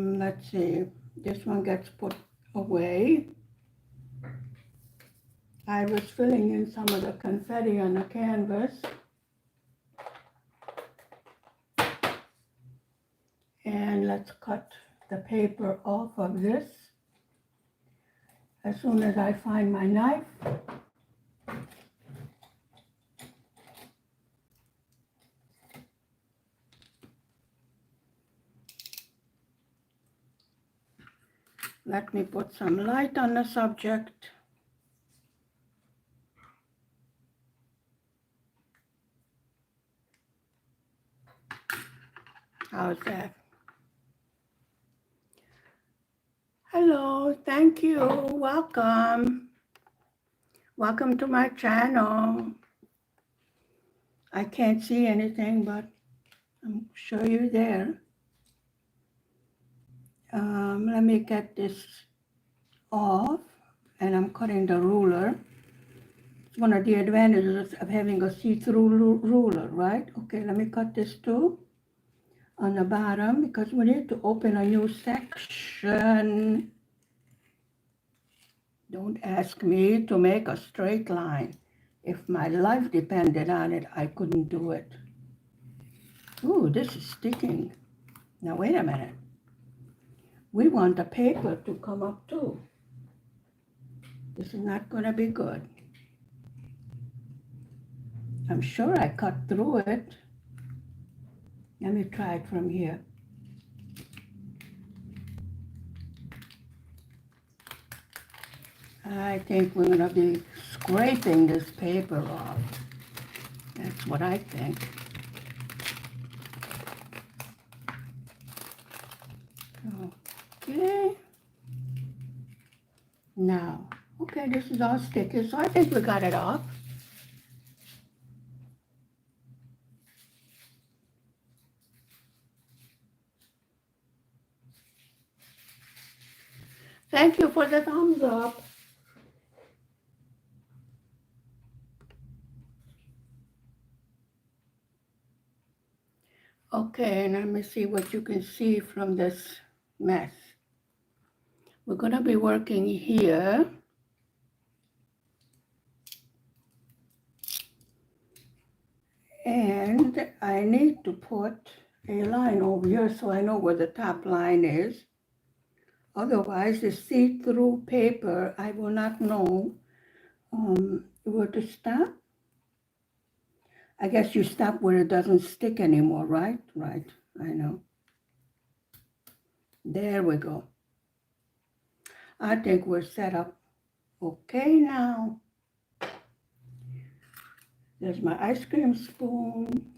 Let's see, this one gets put away. I was filling in some of the confetti on the canvas. And let's cut the paper off of this. As soon as I find my knife. Let me put some light on the subject. How's that? Hello, thank you, welcome. Welcome to my channel. I can't see anything, but I'm sure you're there. Let me get this off, and I'm cutting the ruler. It's one of the advantages of having a see-through ruler, right? Okay, let me cut this too on the bottom because we need to open a new section. Don't ask me to make a straight line. If my life depended on it, I couldn't do it. Ooh, this is sticking. Now wait a minute. We want the paper to come up too. This is not going to be good. I'm sure I cut through it. Let me try it from here. I think we're going to be scraping this paper off. That's what I think. Okay. Now, okay, this is all sticky, so I think we got it off. Thank you for the thumbs up. Okay, and let me see what you can see from this mess. We're going to be working here. And I need to put a line over here so I know where the top line is. Otherwise, the see-through paper, I will not know where to stop. I guess you stop where it doesn't stick anymore, right? Right, I know. There we go. I think we're set up okay now. There's my ice cream spoon.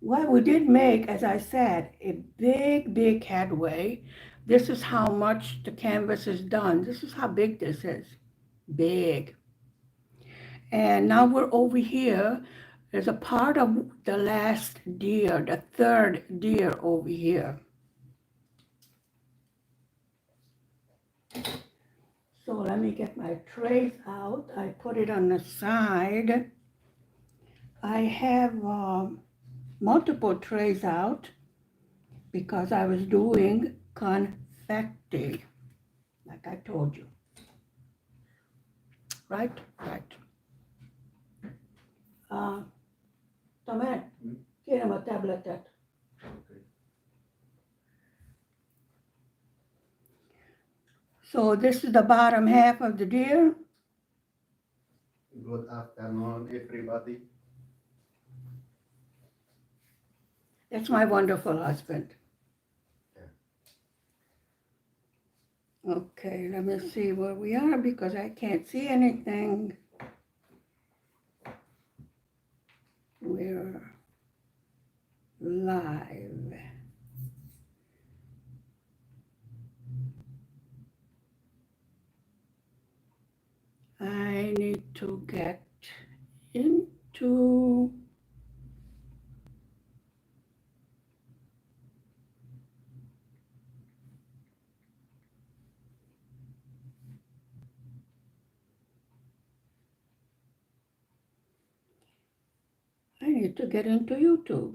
Well, we did make, as I said, a big headway. This is how much the canvas is done. This is how big this is. Big. And now we're over here. There's a part of the last deer, the third deer over here. So let me get my trays out. I put it on the side. I have multiple trays out because I was doing confetti, like I told you. Right? Right. Tomé, kérem a tabletet. So this is the bottom half of the deer. Good afternoon, everybody. That's my wonderful husband. Yeah. Okay, let me see where we are because I can't see anything. We're live. I need to get into YouTube.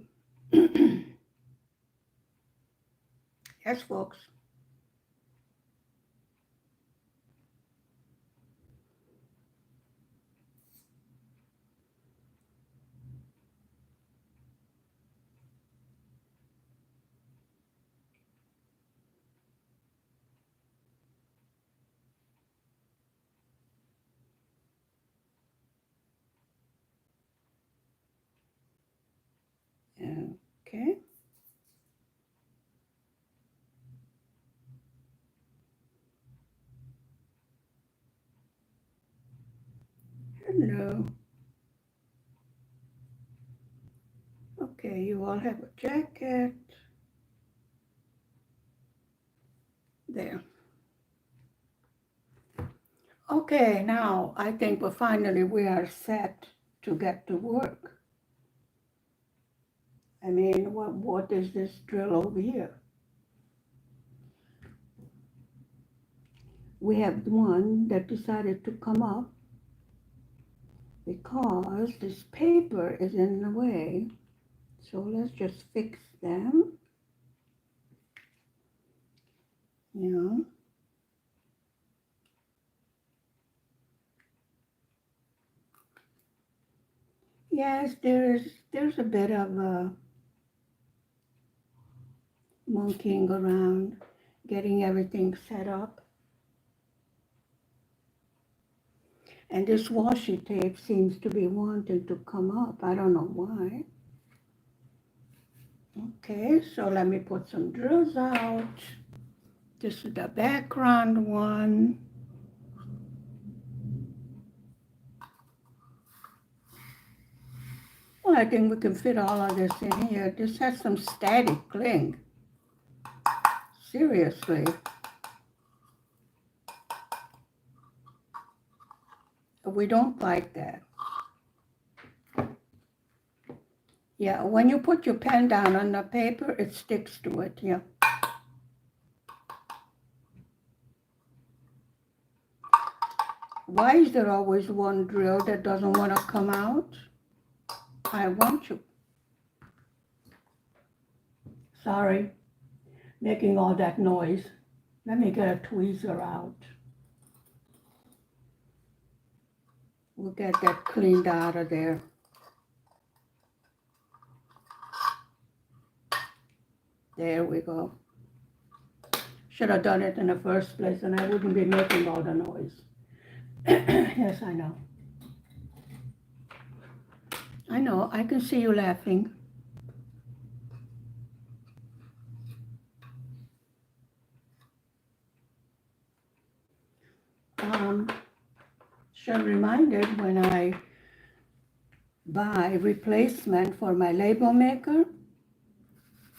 Yes, folks. Okay. Hello. Okay, you all have a jacket. There. Okay, now I think we are set to get to work. I mean, what is this drill over here? We have one that decided to come up because this paper is in the way. So let's just fix them. Yeah. Yes, there's a bit of monkeying around, getting everything set up. And this washi tape seems to be wanting to come up. I don't know why. Okay, so let me put some drills out. This is the background one. Well, I think we can fit all of this in here. This has some static cling. Seriously. We don't like that. Yeah, when you put your pen down on the paper, it sticks to it, yeah. Why is there always one drill that doesn't want to come out? I want you. Sorry, making all that noise. Let me get a tweezer out. We'll get that cleaned out of there. There we go. Should have done it in the first place and I wouldn't be making all the noise. Yes, I know. I know, I can see you laughing. Should reminded when I buy replacement for my label maker,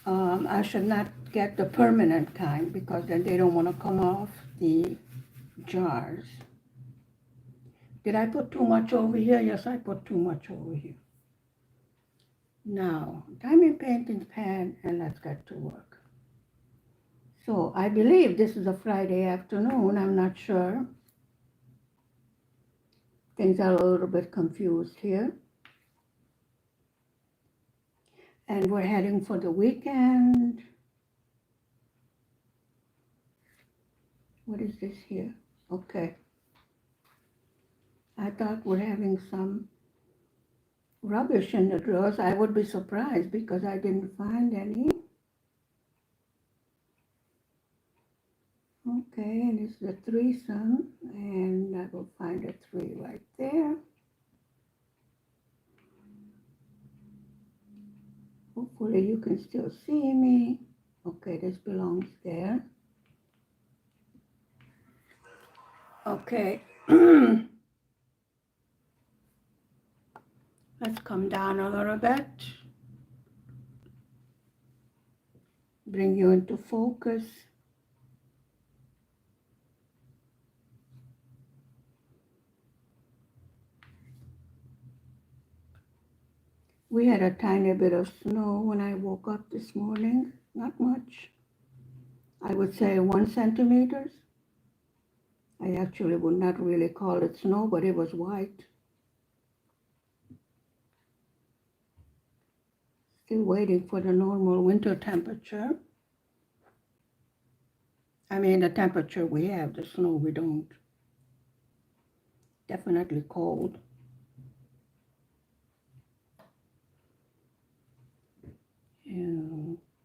I should not get the permanent kind because then they don't want to come off the jars. Did I put too much over here? Yes, I put too much over here. Now, diamond painting pan, and let's get to work. So I believe this is a Friday afternoon, I'm not sure. Things are a little bit confused here. And we're heading for the weekend. What is this here? Okay. I thought we're having some rubbish in the drawers. I would be surprised because I didn't find any. Okay, and it's the threesome, and I will find a 3 right there. Hopefully you can still see me. Okay, this belongs there. Okay. Let's come down a little bit. Bring you into focus. We had a tiny bit of snow when I woke up this morning. Not much. I would say 1 centimeters. I actually would not really call it snow, but it was white. Still waiting for the normal winter temperature. I mean, the temperature we have, the snow we don't. Definitely cold.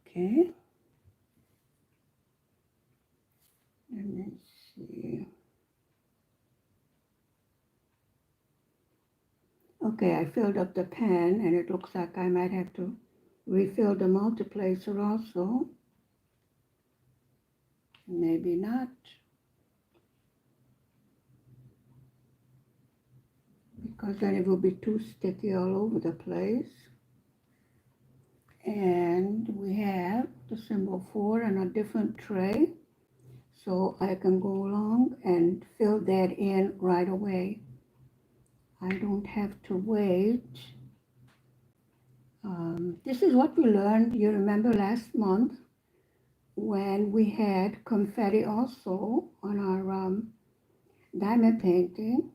Okay. Let me see. Okay, I filled up the pen and it looks like I might have to refill the multiplacer also. Maybe not. Because then it will be too sticky all over the place. And we have the symbol 4 on a different tray. So I can go along and fill that in right away. I don't have to wait. This is what we learned, you remember last month when we had confetti also on our diamond painting.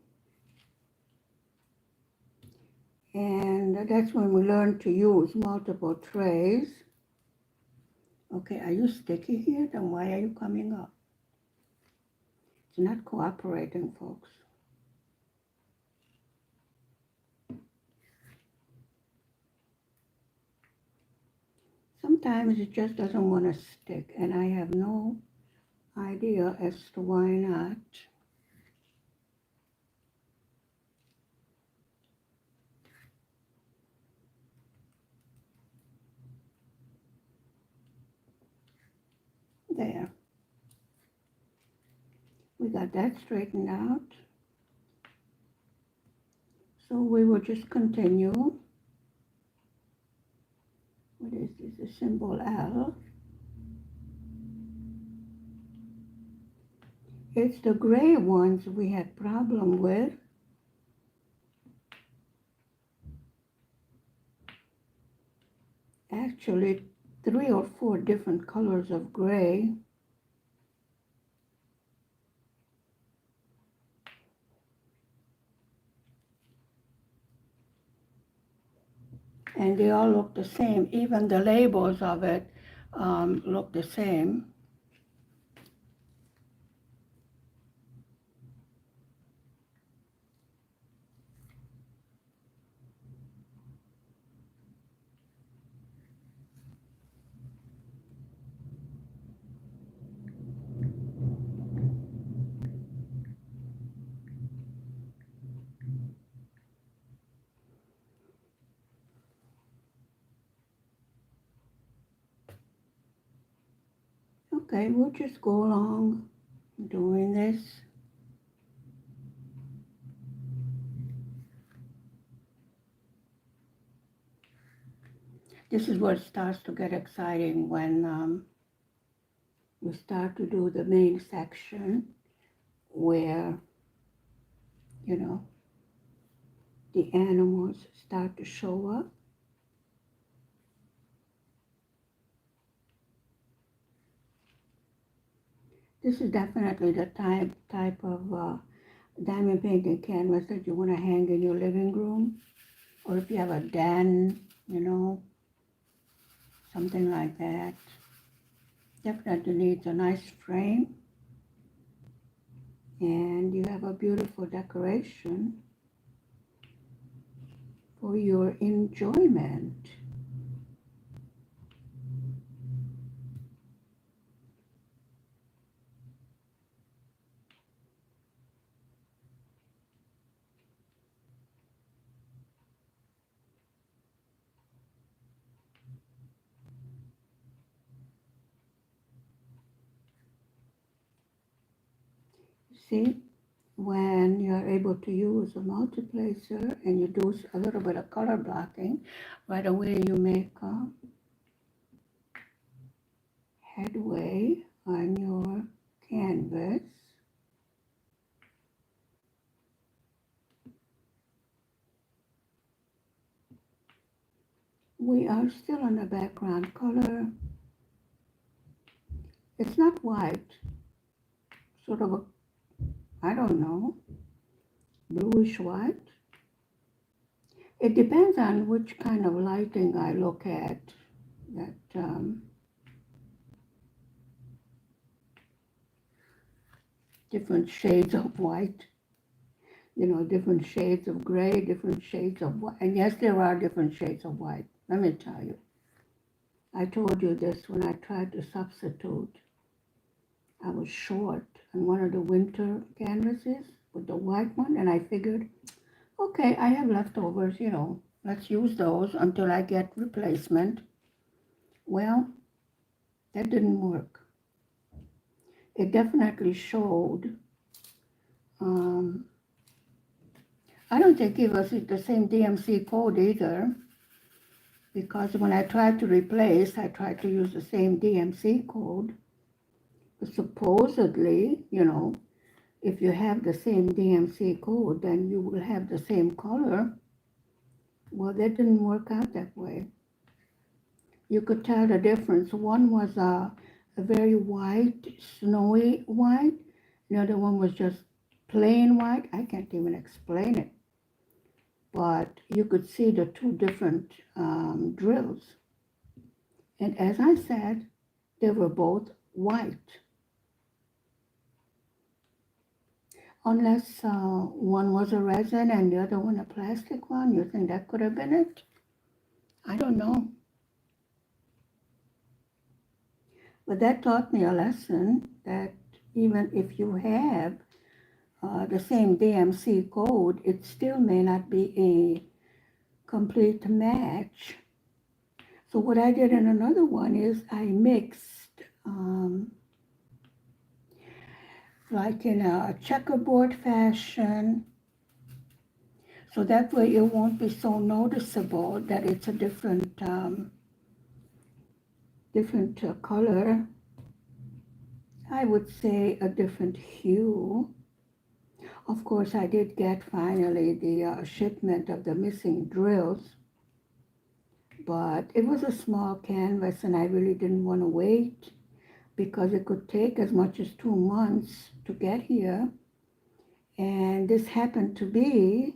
And that's when we learned to use multiple trays. Okay, are you sticky here? Then why are you coming up? It's not cooperating, folks. Sometimes it just doesn't want to stick, and I have no idea as to why not. There. We got that straightened out. So we will just continue. What is this? The symbol L. It's the gray ones we had problem with. Actually, 3 or 4 different colors of gray. And they all look the same. Even the labels of it look the same. Okay, we'll just go along doing this. This is where it starts to get exciting when we start to do the main section where, you know, the animals start to show up. This is definitely the type of diamond painting canvas that you want to hang in your living room, or if you have a den, you know, something like that. Definitely needs a nice frame, and you have a beautiful decoration for your enjoyment. See, when you're able to use a multiplacer and you do a little bit of color blocking, right away you make headway on your canvas. We are still on the background color. It's not white, sort of a, I don't know, bluish white. It depends on which kind of lighting I look at. That different shades of white, different shades of gray, different shades of white. And yes, there are different shades of white. Let me tell you. I told you this when I tried to substitute. I was short on one of the winter canvases with the white one, and I figured, okay, I have leftovers, let's use those until I get replacement. Well, that didn't work. It definitely showed. I don't think it was the same DMC code either, because when I tried to replace, I tried to use the same DMC code. But supposedly, if you have the same DMC code, then you will have the same color. Well, that didn't work out that way. You could tell the difference. One was a very white, snowy white. The other one was just plain white. I can't even explain it. But you could see the two different drills. And as I said, they were both white. Unless one was a resin and the other one a plastic one. You think that could have been it? I don't know. But that taught me a lesson that even if you have the same DMC code, it still may not be a complete match. So what I did in another one is I mixed like in a checkerboard fashion, so that way it won't be so noticeable that it's a different color. I would say a different hue. Of course, I did get finally the shipment of the missing drills, but it was a small canvas and I really didn't want to wait because it could take as much as 2 months to get here. And this happened to be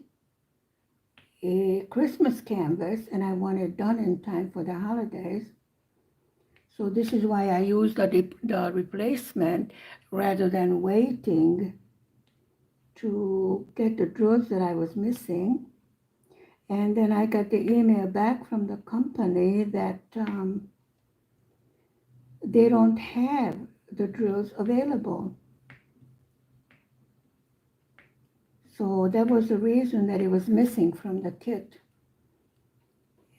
a Christmas canvas and I want it done in time for the holidays. So this is why I used the replacement rather than waiting to get the drills that I was missing. And then I got the email back from the company that they don't have the drills available. So that was the reason that it was missing from the kit.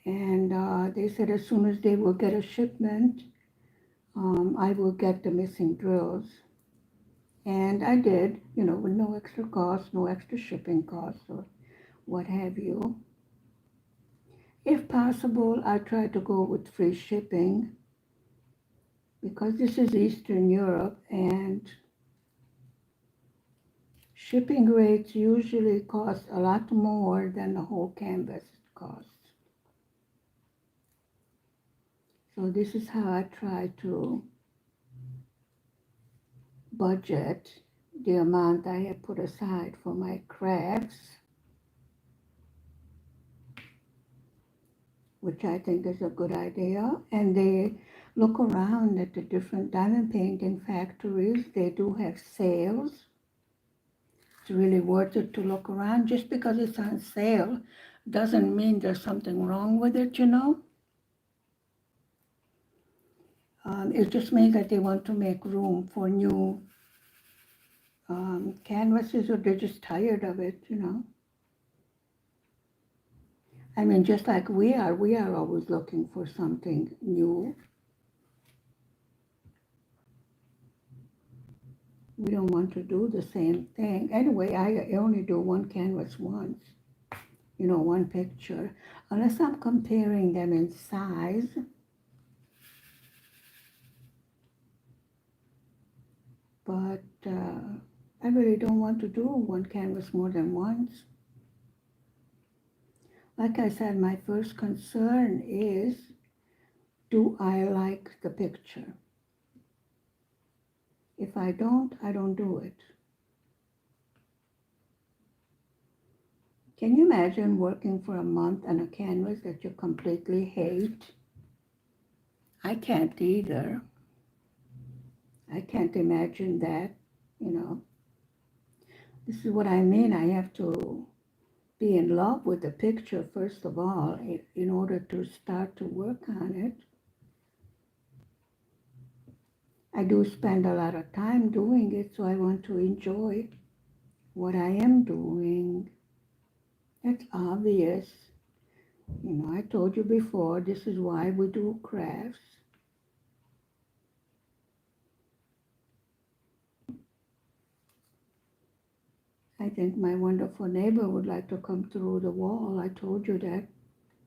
And they said as soon as they will get a shipment, I will get the missing drills. And I did, with no extra cost, no extra shipping costs or what have you. If possible, I try to go with free shipping because this is Eastern Europe and shipping rates usually cost a lot more than the whole canvas costs. So this is how I try to budget the amount I have put aside for my crafts, which I think is a good idea. And they look around at the different diamond painting factories. They do have sales. It's really worth it to look around. Just because it's on sale doesn't mean there's something wrong with it, It just means that they want to make room for new canvases, or they're just tired of it, I mean, just like we are always looking for something new. We don't want to do the same thing. Anyway, I only do one canvas once, one picture, unless I'm comparing them in size. But I really don't want to do one canvas more than once. Like I said, my first concern is, do I like the picture? If I don't do it. Can you imagine working for a month on a canvas that you completely hate? I can't either. I can't imagine that, This is what I mean. I have to be in love with the picture first of all in order to start to work on it. I do spend a lot of time doing it, so I want to enjoy what I am doing. That's obvious. You know, I told you before, this is why we do crafts. I think my wonderful neighbor would like to come through the wall. I told you that.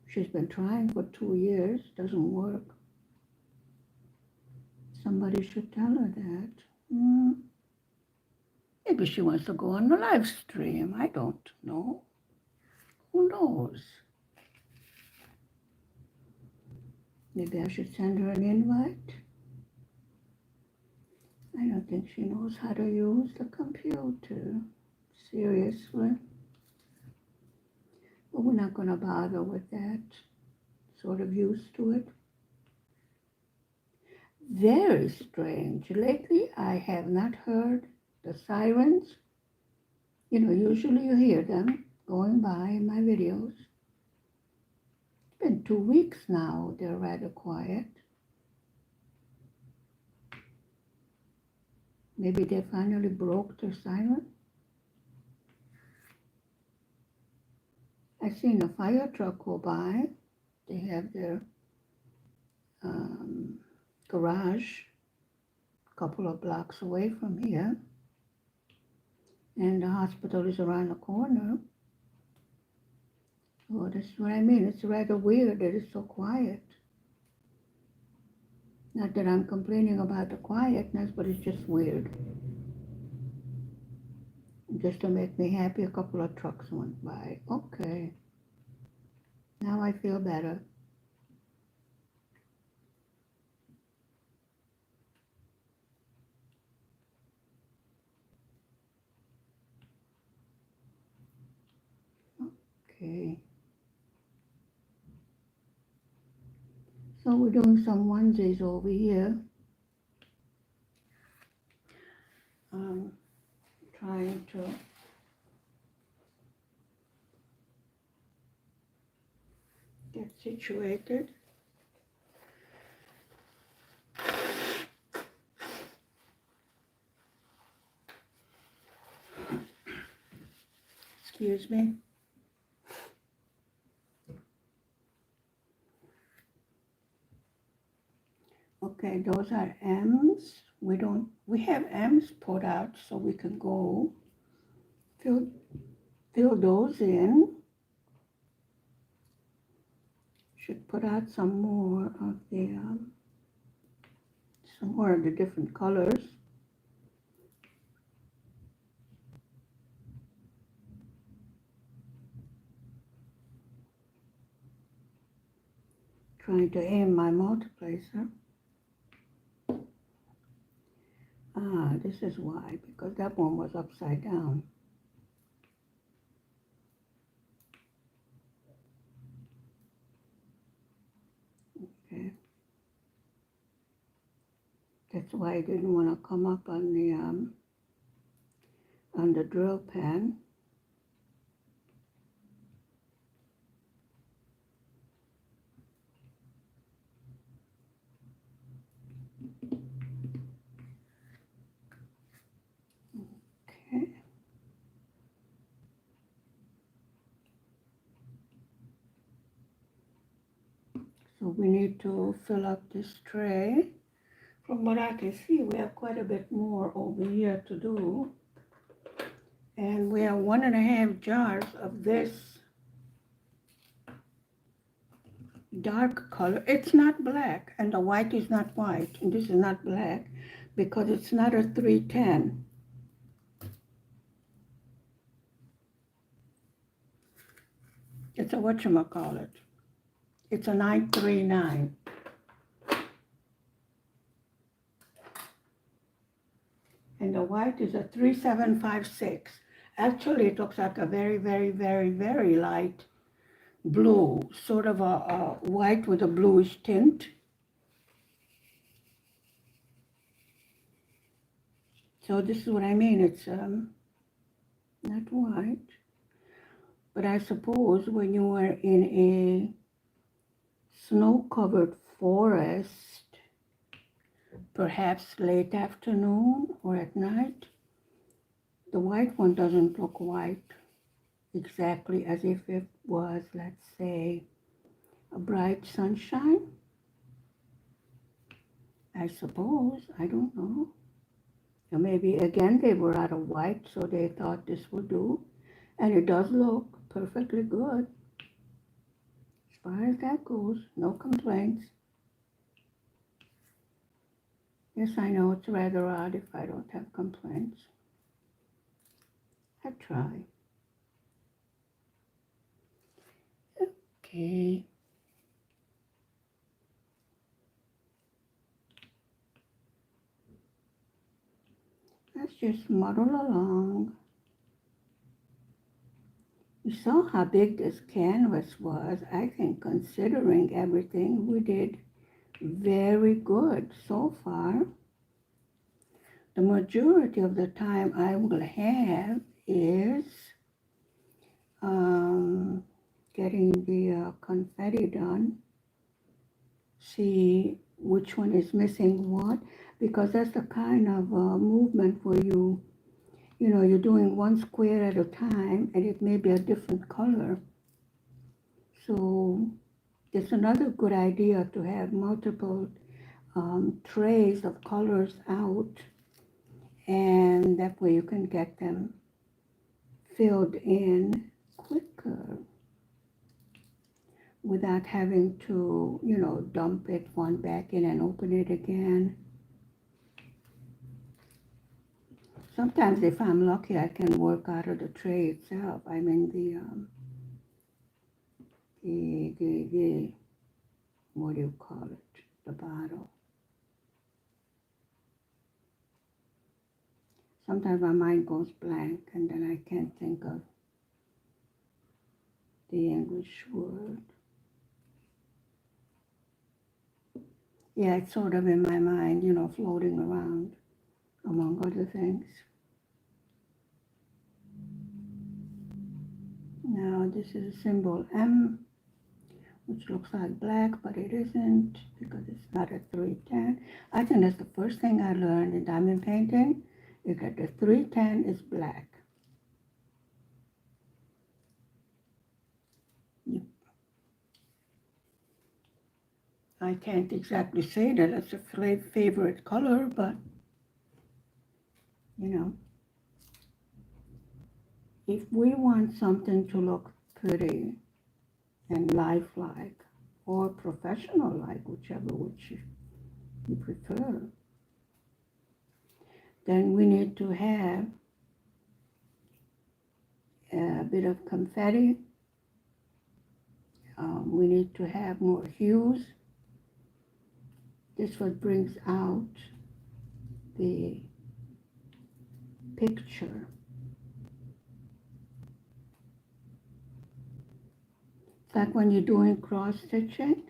She's been trying for 2 years. Doesn't work. Somebody should tell her that. Maybe she wants to go on the live stream. I don't know. Who knows? Maybe I should send her an invite. I don't think she knows how to use the computer. Seriously. But we're not going to bother with that. Sort of used to it. Very strange. Lately, I have not heard the sirens. You know, usually you hear them going by in my videos. It's been 2 weeks now. They're rather quiet. Maybe they finally broke their silence. I seen a fire truck go by. They have their garage a couple of blocks away from here. And the hospital is around the corner. So that's what I mean. It's rather weird that it's so quiet. Not that I'm complaining about the quietness, but it's just weird. Just to make me happy, a couple of trucks went by. Okay. Now I feel better. Okay. So we're doing some onesies over here. Trying to get situated. Excuse me. Okay, those are M's. We have M's put out so we can go fill those in. Should put out some more of the different colors. Trying to aim my multiplacer. This is why, because that one was upside down. Okay. That's why I didn't want to come up on the drill pan. Okay. So we need to fill up this tray. From what I can see, we have quite a bit more over here to do. And we have 1.5 jars of this dark color. It's not black, and the white is not white, and this is not black, because it's not a 310. It's a whatchamacallit. It's a 939. And the white is a 3756. Actually, it looks like a very, very, very, very light blue, sort of a white with a bluish tint. So this is what I mean. It's not white. But I suppose when you are in a snow-covered forest, perhaps late afternoon or at night, the white one doesn't look white exactly as if it was, let's say, a bright sunshine. I suppose, I don't know. And maybe again they were out of white, so they thought this would do. And it does look perfectly good. As far as that goes, no complaints. Yes, I know it's rather odd if I don't have complaints. I try. Okay. Let's just muddle along. You saw how big this canvas was. I think considering everything, we did very good so far. The majority of the time I will have is getting the confetti done. See which one is missing what, because that's the kind of movement where you're doing one square at a time and it may be a different color. So it's another good idea to have multiple trays of colors out, and that way you can get them filled in quicker without having to, dump it one back in and open it again. Sometimes if I'm lucky, I can work out of the tray itself. I mean the what do you call it? The bottle. Sometimes my mind goes blank and then I can't think of the English word. Yeah, it's sort of in my mind, floating around, among other things. Now this is a symbol M, which looks like black, but it isn't because it's not a 310. I think that's the first thing I learned in diamond painting, is that the 310 is black. Yep. I can't exactly say that it's a favorite color, but if we want something to look pretty and lifelike or professional like, whichever which you prefer, then we need to have a bit of confetti. We need to have more hues. This what brings out the picture. It's like when you're doing cross stitching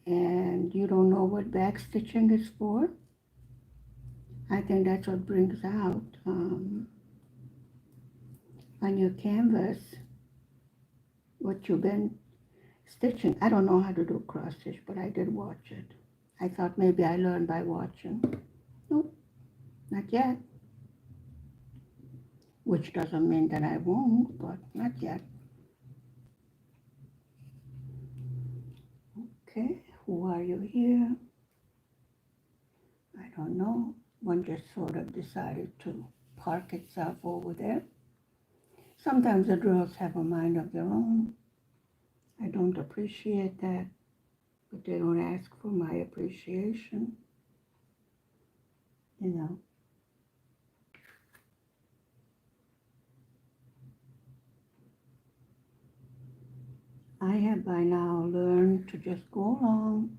and you don't know what back stitching is for. I think that's what brings out on your canvas what you've been stitching. I don't know how to do cross stitch, but I did watch it. I thought maybe I learned by watching. Nope, not yet. Which doesn't mean that I won't, but not yet. Okay, who are you here? I don't know. One just sort of decided to park itself over there. Sometimes the girls have a mind of their own. I don't appreciate that, but they don't ask for my appreciation. I have by now learned to just go along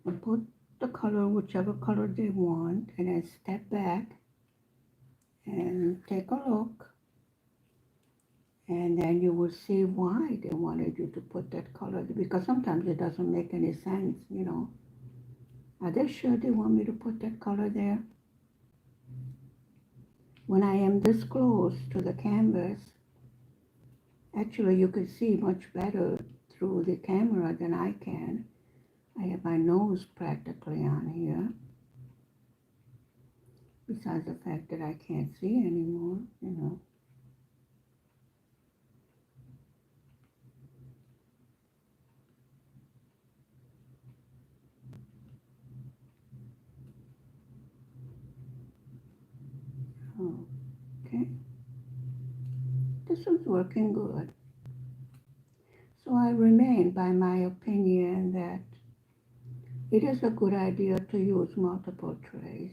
and put the color, whichever color they want, and then step back and take a look. And then you will see why they wanted you to put that color, because sometimes it doesn't make any sense, Are they sure they want me to put that color there? when I am this close to the canvas, actually you can see much better through the camera than I can. I have my nose practically on here, besides the fact that I can't see anymore, you know. Okay, this is working good. So I remain by my opinion that it is a good idea to use multiple trays.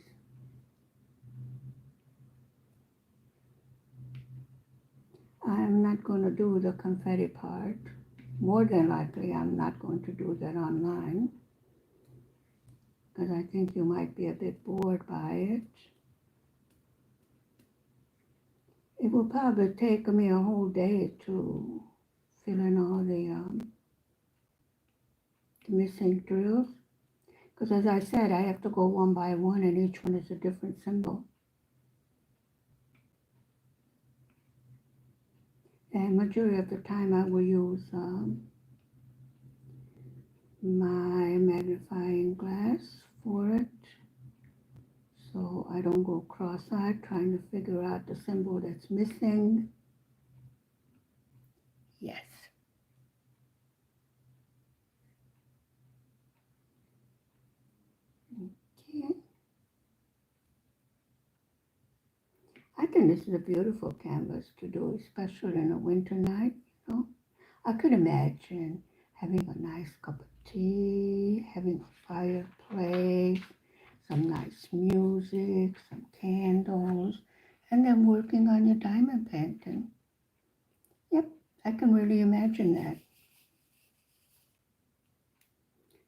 I'm not going to do the confetti part. More than likely, I'm not going to do that online because I think you might be a bit bored by it. It will probably take me a whole day to fill in all the missing drills. Because as I said, I have to go one by one and each one is a different symbol. And majority of the time I will use my magnifying glass for it. So I don't go cross-eyed trying to figure out the symbol that's missing. Yes. Okay. I think this is a beautiful canvas to do, especially in a winter night, you know. I could imagine having a nice cup of tea, having a fireplace, some nice music, some candles, and then working on your diamond painting. Yep, I can really imagine that.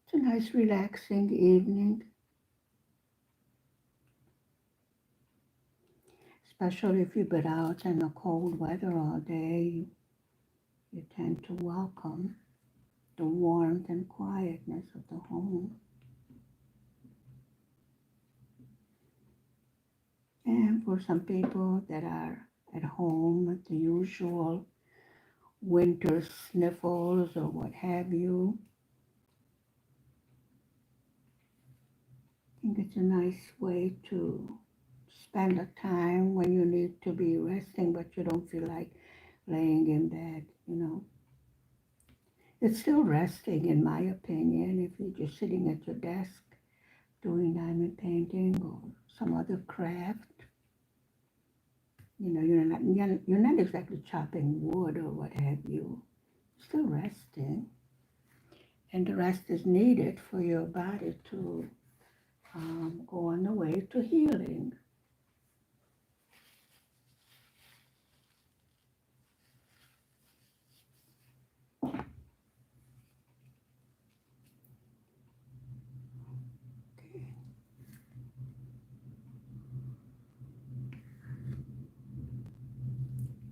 It's a nice relaxing evening, especially if you've been out in the cold weather all day. You tend to welcome the warmth and quietness of the home. And for some people that are at home with the usual winter sniffles or what have you, I think it's a nice way to spend a time when you need to be resting but you don't feel like laying in bed, you know. It's still resting in my opinion if you're just sitting at your desk doing diamond painting or some other craft. You know, you're not exactly chopping wood or what have you. You're still resting. And the rest is needed for your body to go on the way to healing.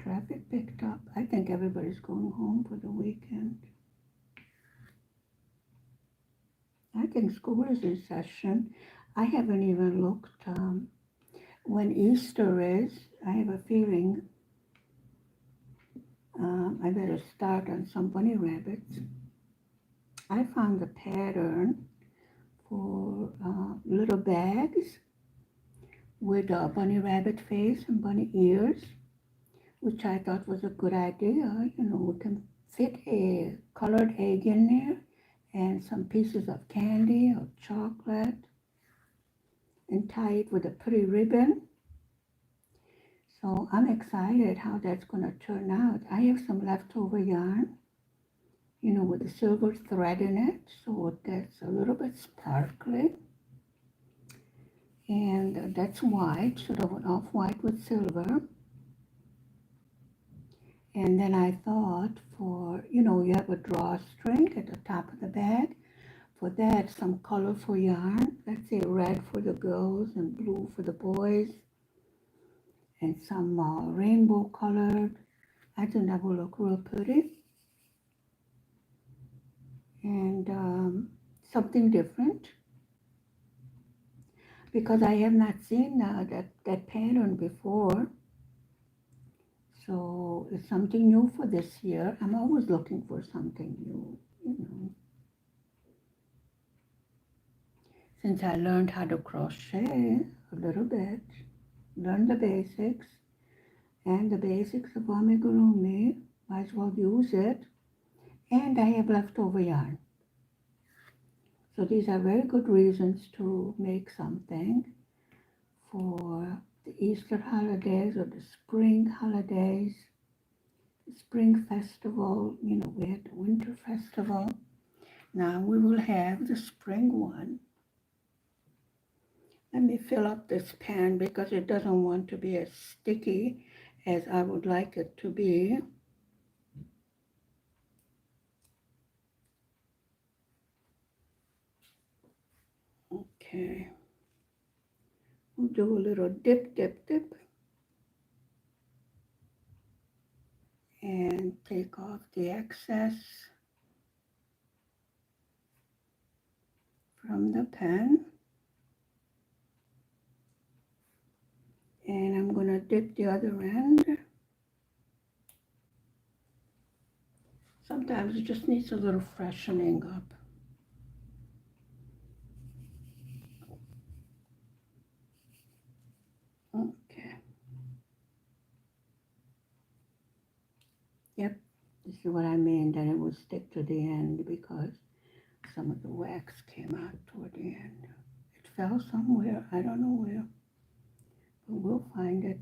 Traffic picked up. I think everybody's going home for the weekend. I think school is in session. I haven't even looked when Easter is. I have a feeling I better start on some bunny rabbits. I found the pattern for little bags with a bunny rabbit face and bunny ears, which I thought was a good idea. You know, we can fit a colored egg in there and some pieces of candy or chocolate and tie it with a pretty ribbon. So I'm excited how that's going to turn out. I have some leftover yarn, you know, with a silver thread in it, so it gets a little bit sparkly. And that's white, sort of an off-white with silver. And then I thought for, you know, you have a drawstring at the top of the bag. For that, some colorful yarn. Let's say red for the girls and blue for the boys. And some rainbow colored. I think that will look real pretty. And something different. because I have not seen that pattern before. So it's something new for this year. I'm always looking for something new, you know. Since I learned how to crochet a little bit, learned the basics, and the basics of amigurumi, might as well use it. And I have leftover yarn. So these are very good reasons to make something for the Easter holidays or the spring holidays, the spring festival, you know, we had the winter festival. Now we will have the spring one. Let me fill up this pan because it doesn't want to be as sticky as I would like it to be. Okay. We'll do a little dip, dip, dip. And take off the excess from the pan. And I'm going to dip the other end. Sometimes it just needs a little freshening up. Okay. Yep, this is what I mean, that it will stick to the end because some of the wax came out toward the end. It fell somewhere, I don't know where, but we'll find it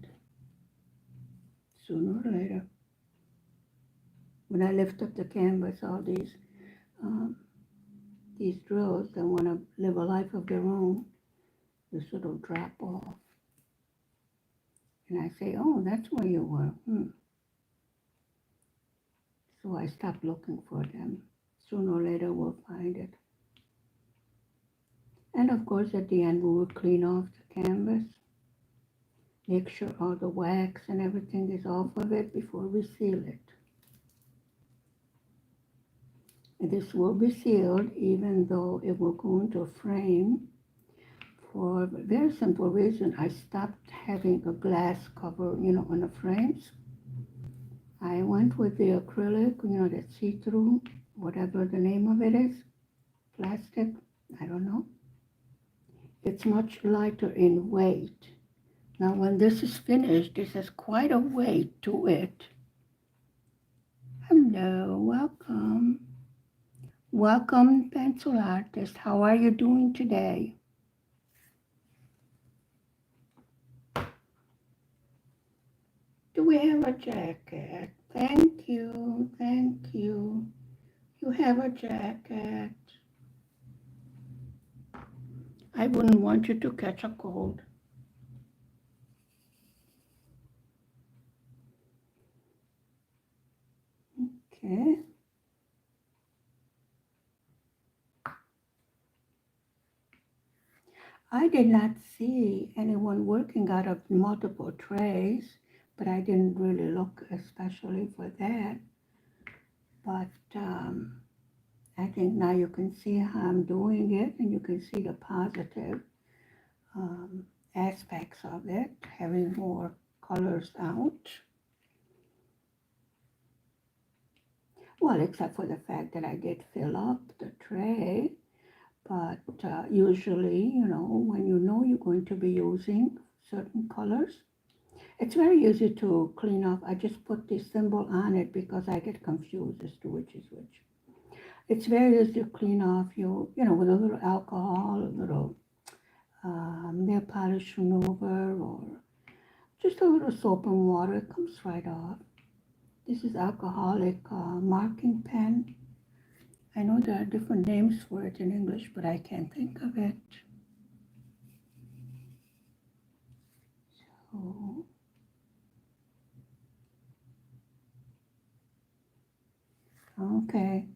sooner or later. When I lift up the canvas, all these drills that want to live a life of their own, they sort of drop off. And I say, oh, that's where you were. So I stopped looking for them. Sooner or later we'll find it. And of course at the end we will clean off the canvas. Make sure all the wax and everything is off of it before we seal it. And this will be sealed even though it will go into a frame for a very simple reason. I stopped having a glass cover, you know, on the frames. I went with the acrylic, you know, that see-through, whatever the name of it is, plastic, I don't know. It's much lighter in weight. Now when this is finished, this has quite a weight to it. Hello, welcome. Welcome, pencil artist. How are you doing today? Do we have a jacket? Thank you, thank you. You have a jacket. I wouldn't want you to catch a cold. Okay. I did not see anyone working out of multiple trays, but I didn't really look especially for that. But I think now you can see how I'm doing it, and you can see the positive aspects of it, having more colors out. Well, except for the fact that I did fill up the tray, but usually, you know, when you know you're going to be using certain colors, it's very easy to clean up. I just put this symbol on it because I get confused as to which is which. It's very easy to clean off you know, with a little alcohol, a little nail polish remover, or just a little soap and water. It comes right off. This is alcoholic marking pen. I know there are different names for it in English, but I can't think of it. So, okay.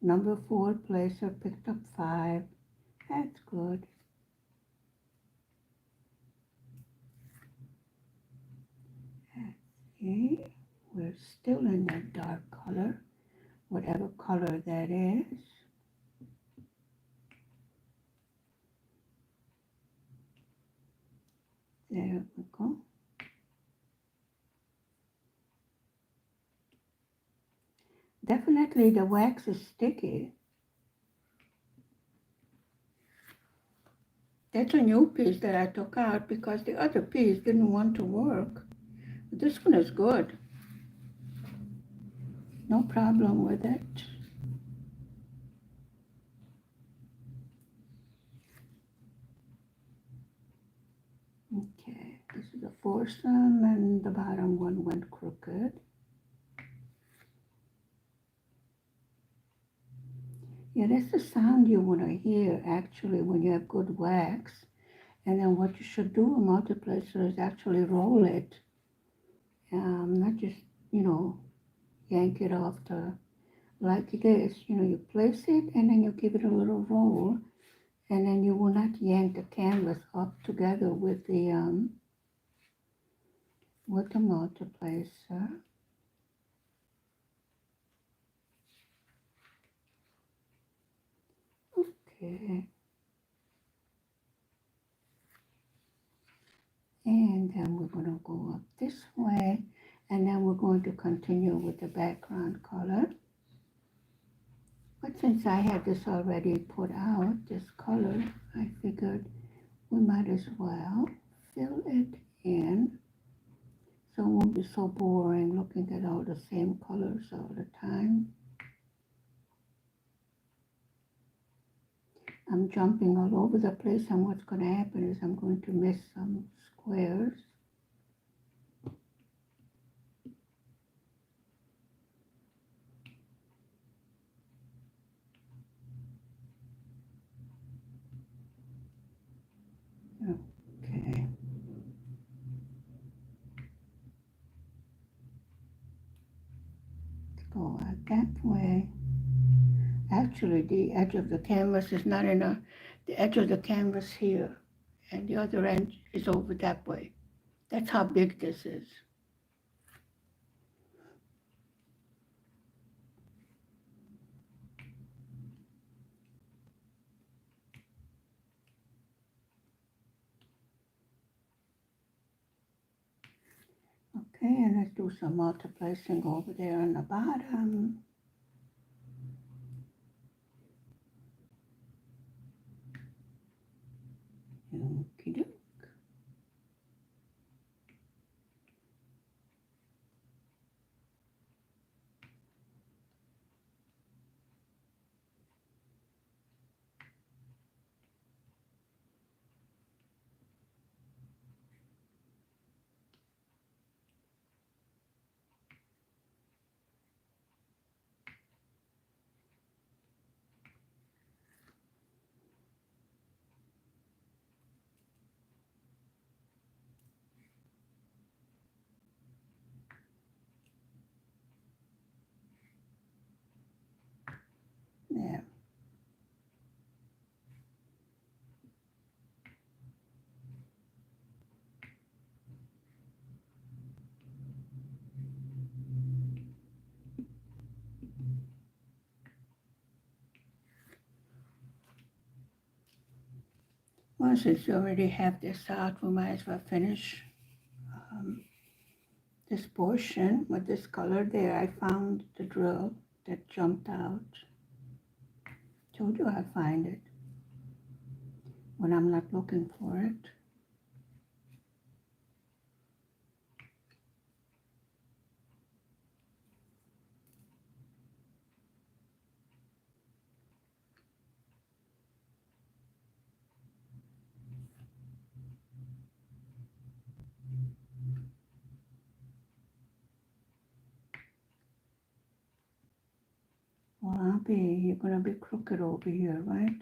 Number 4 placer picked up 5. That's good. Okay, we're still in that dark color, whatever color that is. There we go. Definitely the wax is sticky. That's a new piece that I took out because the other piece didn't want to work. This one is good. No problem with it. Okay, this is the foursome and the bottom one went crooked. Yeah, that's the sound you want to hear actually when you have good wax. And then what you should do, a multiplacer, is actually roll it. Not just, yank it off like this. You place it and then you give it a little roll. And then you will not yank the canvas up together with the multiplacer. Okay. And then we're going to go up this way, and then we're going to continue with the background color. But since I had this already put out, this color, I figured we might as well fill it in so it won't be so boring looking at all the same colors all the time. I'm jumping all over the place, and what's going to happen is I'm going to miss some squares. Okay. Let's go out that way. Actually, the edge of the canvas is not the edge of the canvas here, and the other end is over that way. That's how big this is. Okay, and let's do some multiplacing over there on the bottom. Okey-doke. There. Well, since you already have this out, we might as well finish this portion with this color there. I found the drill that jumped out. Told you I'd find it when I'm not looking for it. Well, you're gonna be crooked over here, right?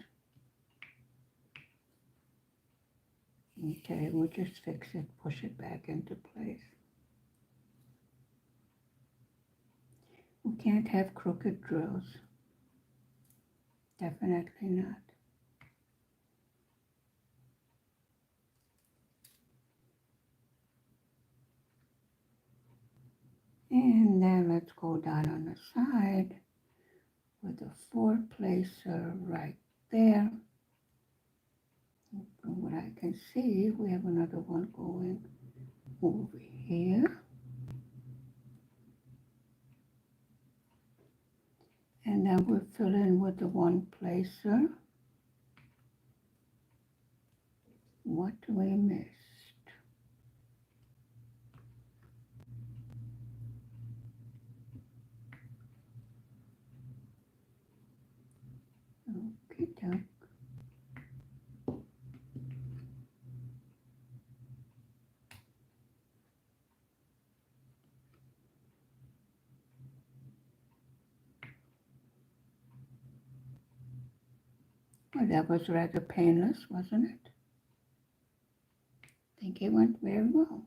Okay, we'll just fix it, push it back into place. We can't have crooked drills. Definitely not. And then let's go down on the side with a four placer right there. From what I can see, we have another one going over here. And then we'll fill in with the one placer. What we missed. Okay, doke. Well, that was rather painless, wasn't it? I think it went very well.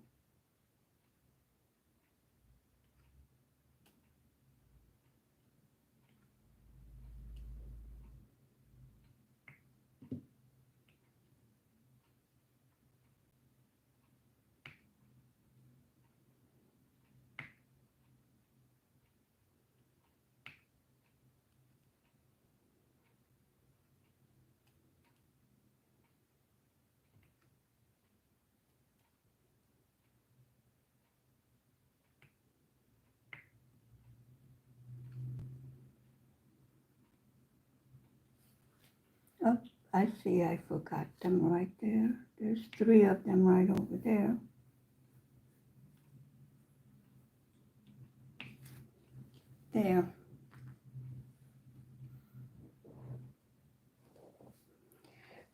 Oh, I see, I forgot them right there. There's 3 of them right over there. There.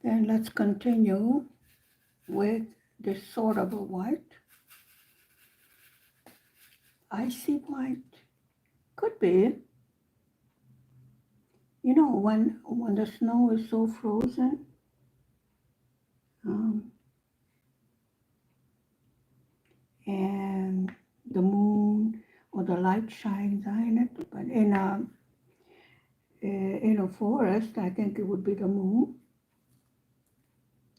Then let's continue with this sort of a white. Icy white. Could be. You know, when the snow is so frozen, and the moon or the light shines on it, but in a forest, I think it would be the moon.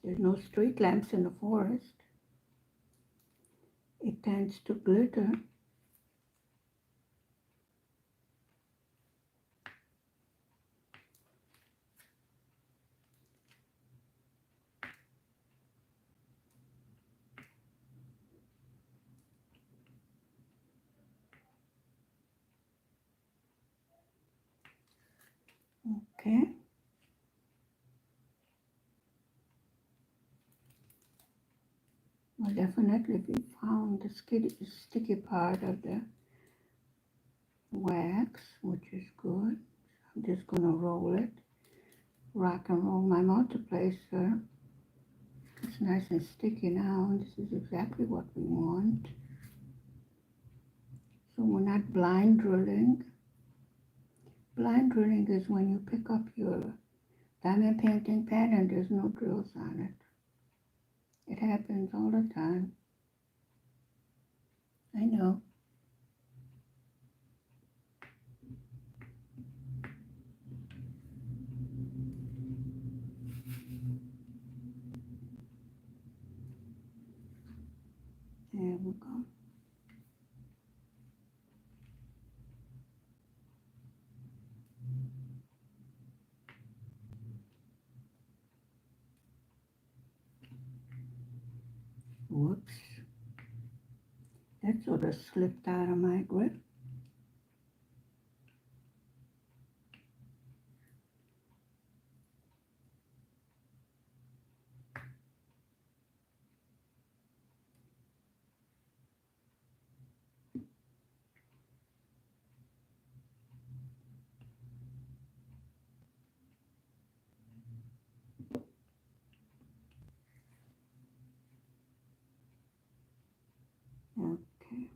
There's no street lamps in the forest. It tends to glitter. Okay. Well, definitely we found the sticky part of the wax, which is good. I'm just gonna roll it, rock and roll my multiplacer. It's nice and sticky now, and this is exactly what we want. So we're not blind drilling. Blind drilling is when you pick up your diamond painting pad and there's no drills on it. It happens all the time. I know. There we go. Whoops. That sort of slipped out of my grip. Okay.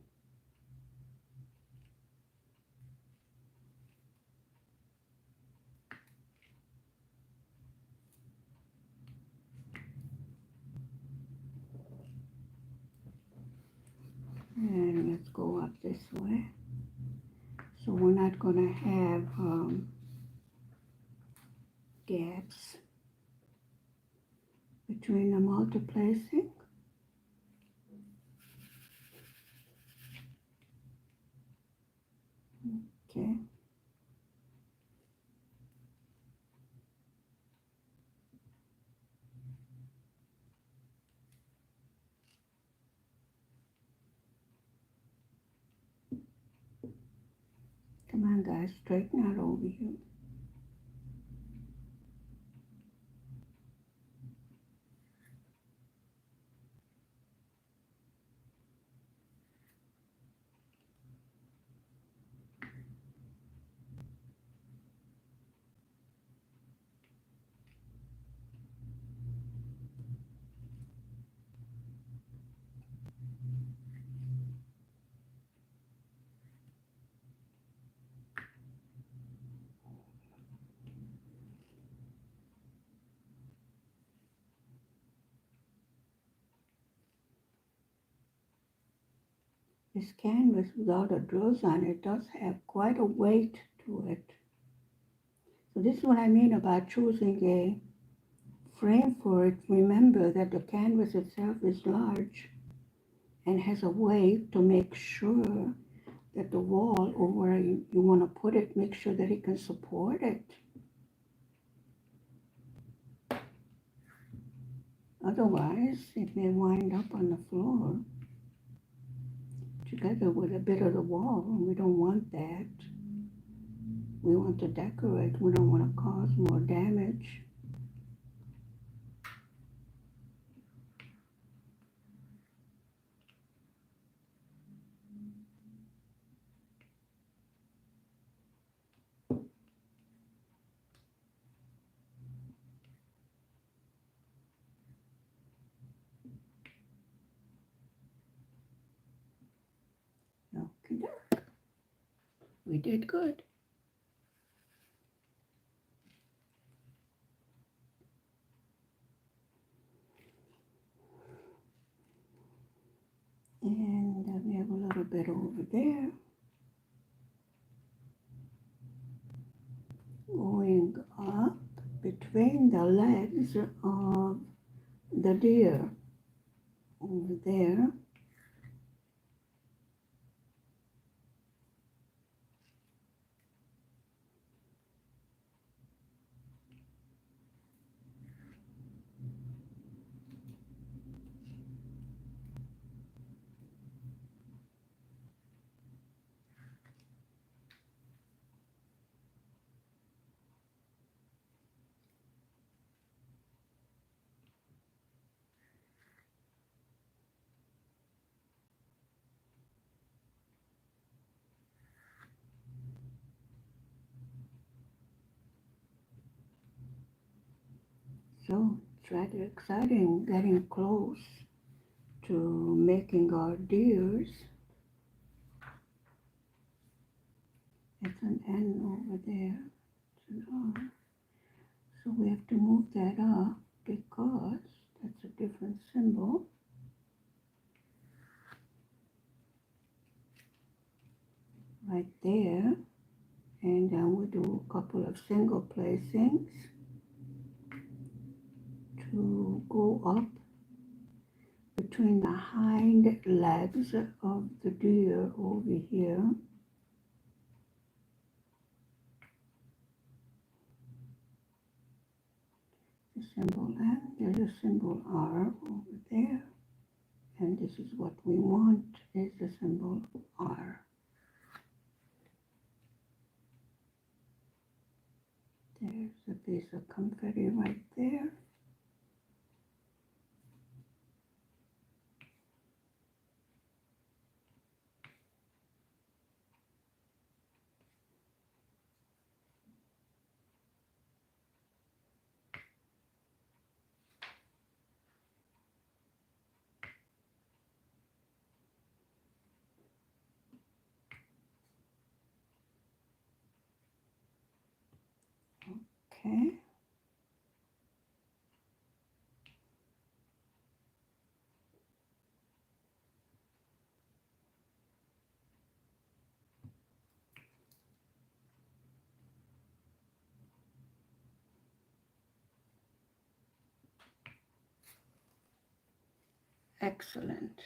And let's go up this way. So we're not going to have gaps between the multiplacing. Okay. on, guys, straighten out over here. This canvas without the drills on it does have quite a weight to it. So this is what I mean about choosing a frame for it. Remember that the canvas itself is large and has a weight to make sure that the wall or where you want to put it, make sure that it can support it. Otherwise, it may wind up on the floor together with a bit of the wall, and we don't want that. We want to decorate. We don't want to cause more damage. Okay, we did good. And we have a little bit over there. Going up between the legs of the deer over there. So it's rather exciting getting close to making our deers. It's an N over there. It's an R. So we have to move that up because that's a different symbol. Right there. And then we do a couple of single placings to go up between the hind legs of the deer over here. The symbol N, there's a symbol R over there. And this is what we want, is the symbol R. There's a piece of confetti right there. Okay. Excellent.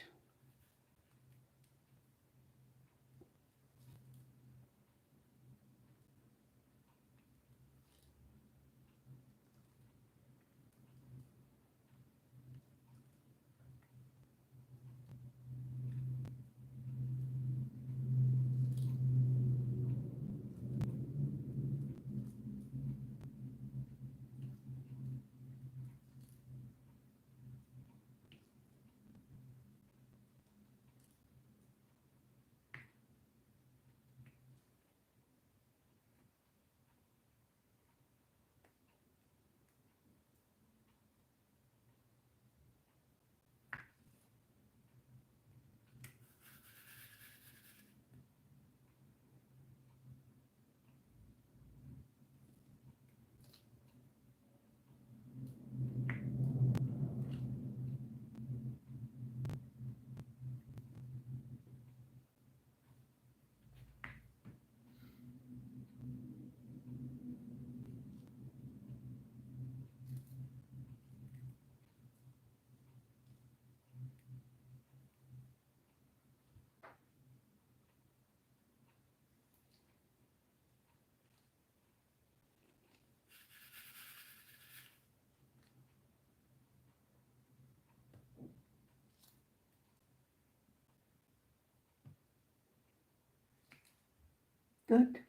good.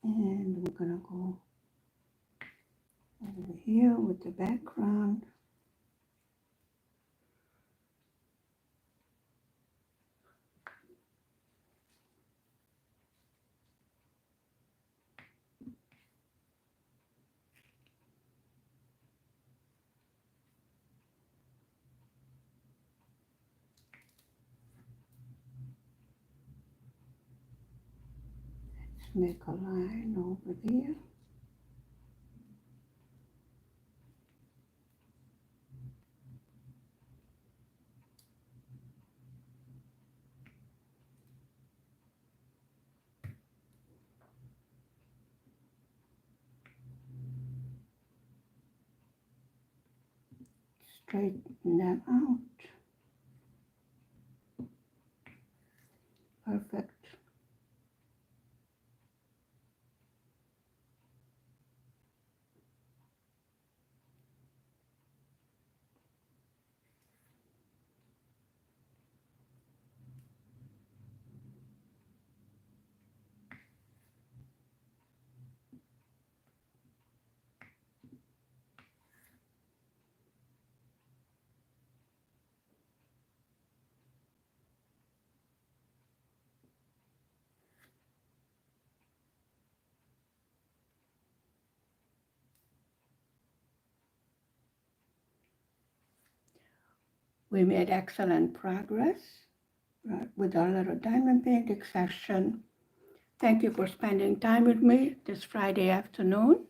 And we're gonna go over here with the background. Let's make a line over there. Straighten them out. Perfect. We made excellent progress with our little diamond painting session. Thank you for spending time with me this Friday afternoon.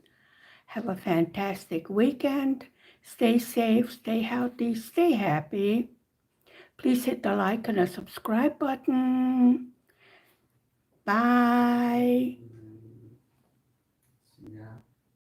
Have a fantastic weekend. Stay safe, stay healthy, stay happy. Please hit the like and the subscribe button. Bye.